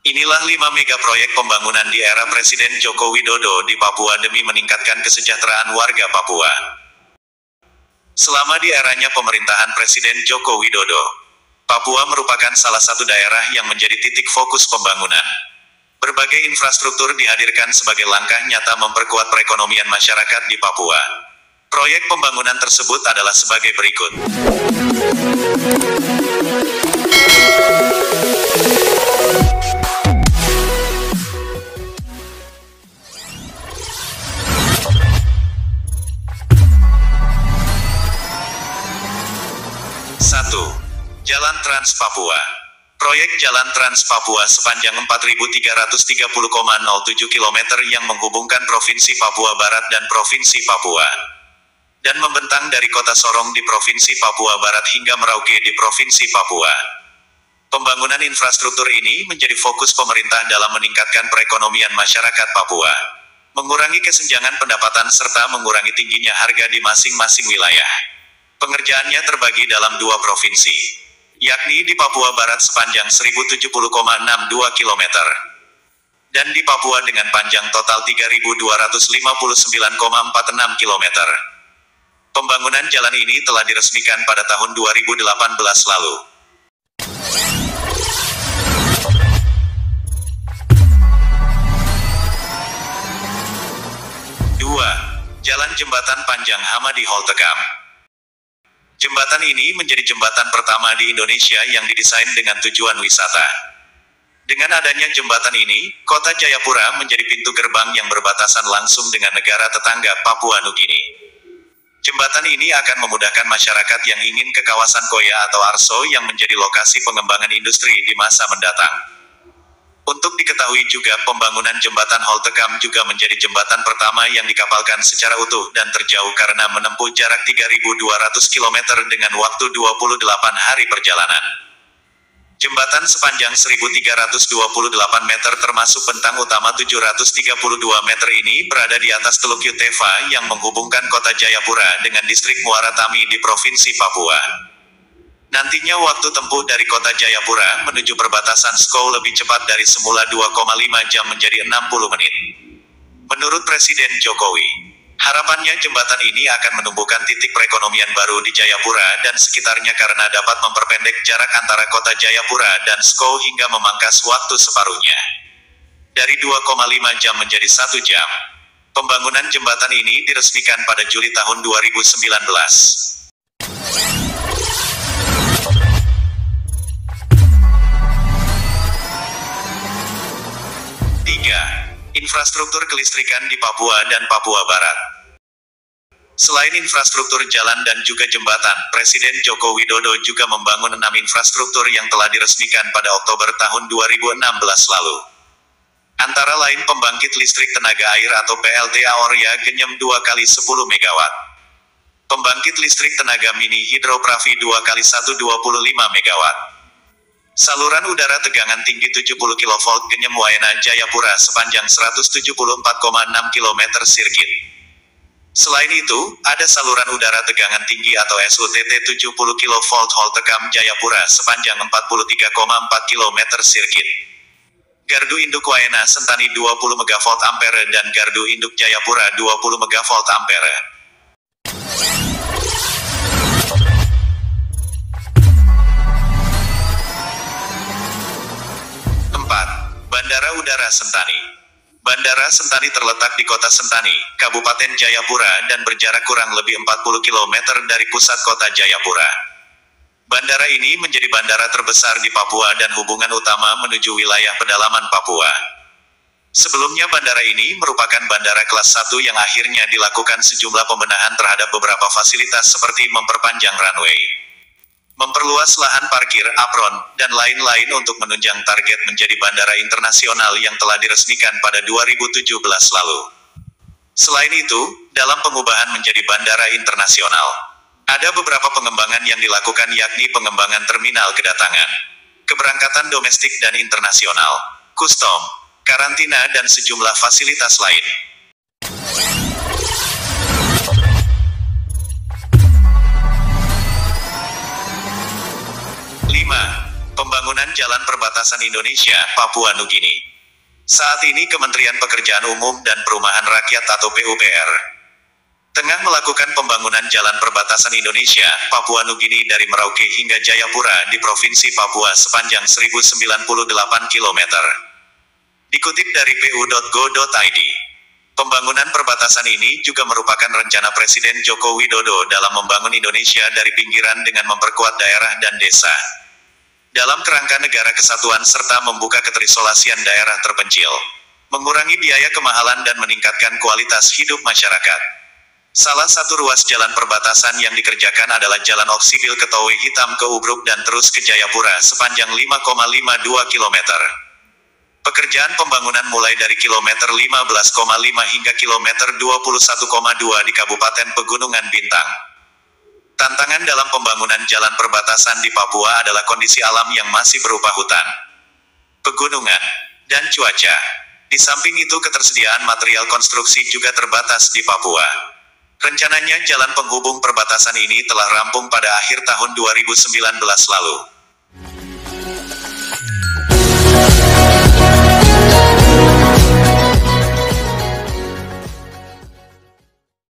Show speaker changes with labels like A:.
A: Inilah 5 mega proyek pembangunan di era Presiden Joko Widodo di Papua demi meningkatkan kesejahteraan warga Papua. Selama di eranya pemerintahan Presiden Joko Widodo, Papua merupakan salah satu daerah yang menjadi titik fokus pembangunan. Berbagai infrastruktur dihadirkan sebagai langkah nyata memperkuat perekonomian masyarakat di Papua. Proyek pembangunan tersebut adalah sebagai berikut. 1. Jalan Trans Papua. Proyek Jalan Trans Papua sepanjang 4.330,07 km yang menghubungkan Provinsi Papua Barat dan Provinsi Papua, dan membentang dari Kota Sorong di Provinsi Papua Barat hingga Merauke di Provinsi Papua. Pembangunan infrastruktur ini menjadi fokus pemerintah dalam meningkatkan perekonomian masyarakat Papua, mengurangi kesenjangan pendapatan serta mengurangi tingginya harga di masing-masing wilayah. Pengerjaannya terbagi dalam 2 provinsi, yakni di Papua Barat sepanjang 1070,62 km, dan di Papua dengan panjang total 3.259,46 km. Pembangunan jalan ini telah diresmikan pada tahun 2018 lalu. 2. Jalan Jembatan Panjang Hamadi Holtekam. Jembatan ini menjadi jembatan pertama di Indonesia yang didesain dengan tujuan wisata. Dengan adanya jembatan ini, Kota Jayapura menjadi pintu gerbang yang berbatasan langsung dengan negara tetangga Papua Nugini. Jembatan ini akan memudahkan masyarakat yang ingin ke kawasan Koya atau Arso yang menjadi lokasi pengembangan industri di masa mendatang. Untuk diketahui juga, pembangunan jembatan Holtekam juga menjadi jembatan pertama yang dikapalkan secara utuh dan terjauh karena menempuh jarak 3.200 km dengan waktu 28 hari perjalanan. Jembatan sepanjang 1.328 meter termasuk bentang utama 732 meter ini berada di atas Teluk Yutefa yang menghubungkan Kota Jayapura dengan distrik Muara Tami di Provinsi Papua. Nantinya waktu tempuh dari Kota Jayapura menuju perbatasan Skou lebih cepat dari semula 2,5 jam menjadi 60 menit. Menurut Presiden Jokowi, harapannya jembatan ini akan menumbuhkan titik perekonomian baru di Jayapura dan sekitarnya karena dapat memperpendek jarak antara Kota Jayapura dan Skou hingga memangkas waktu separuhnya dari 2,5 jam menjadi 1 jam. Pembangunan jembatan ini diresmikan pada Juli tahun 2019. 3. Infrastruktur kelistrikan di Papua dan Papua Barat. Selain infrastruktur jalan dan juga jembatan, Presiden Joko Widodo juga membangun 6 infrastruktur yang telah diresmikan pada Oktober tahun 2016 lalu. Antara lain pembangkit listrik tenaga air atau PLTA Orya Genyem 2x10 MW. Pembangkit listrik tenaga mini hidropravi 2x125 MW. Saluran udara tegangan tinggi 70 kV Genyem Waena Jayapura sepanjang 174,6 km sirkuit. Selain itu, ada saluran udara tegangan tinggi atau SUTT 70 kV Holtekam Jayapura sepanjang 43,4 km sirkuit. Gardu induk Waena Sentani 20 MV Ampere dan Gardu induk Jayapura 20 MV Ampere. 4. Bandara Udara Sentani. Bandara Sentani terletak di Kota Sentani, Kabupaten Jayapura dan berjarak kurang lebih 40 km dari pusat Kota Jayapura. Bandara ini menjadi bandara terbesar di Papua dan hubungan utama menuju wilayah pedalaman Papua. Sebelumnya bandara ini merupakan bandara kelas 1 yang akhirnya dilakukan sejumlah pembenahan terhadap beberapa fasilitas seperti memperpanjang runway, memperluas lahan parkir, apron, dan lain-lain untuk menunjang target menjadi bandara internasional yang telah diresmikan pada 2017 lalu. Selain itu, dalam pengubahan menjadi bandara internasional, ada beberapa pengembangan yang dilakukan yakni pengembangan terminal kedatangan, keberangkatan domestik dan internasional, kustom, karantina dan sejumlah fasilitas lain. 5. Pembangunan Jalan Perbatasan Indonesia, Papua Nugini. Saat ini Kementerian Pekerjaan Umum dan Perumahan Rakyat atau PUPR tengah melakukan pembangunan Jalan Perbatasan Indonesia, Papua Nugini dari Merauke hingga Jayapura di Provinsi Papua sepanjang 1098 km. Dikutip dari pu.go.id, pembangunan perbatasan ini juga merupakan rencana Presiden Joko Widodo dalam membangun Indonesia dari pinggiran dengan memperkuat daerah dan desa, dalam kerangka negara kesatuan serta membuka keterisolasian daerah terpencil, mengurangi biaya kemahalan dan meningkatkan kualitas hidup masyarakat. Salah satu ruas jalan perbatasan yang dikerjakan adalah Jalan Oksibil Ketowe Hitam ke Ubruk dan terus ke Jayapura sepanjang 5,52 km. Pekerjaan pembangunan mulai dari kilometer 15,5 hingga kilometer 21,2 di Kabupaten Pegunungan Bintang. Tantangan dalam pembangunan jalan perbatasan di Papua adalah kondisi alam yang masih berupa hutan, pegunungan, dan cuaca. Di samping itu ketersediaan material konstruksi juga terbatas di Papua. Rencananya jalan penghubung perbatasan ini telah rampung pada akhir tahun 2019 lalu.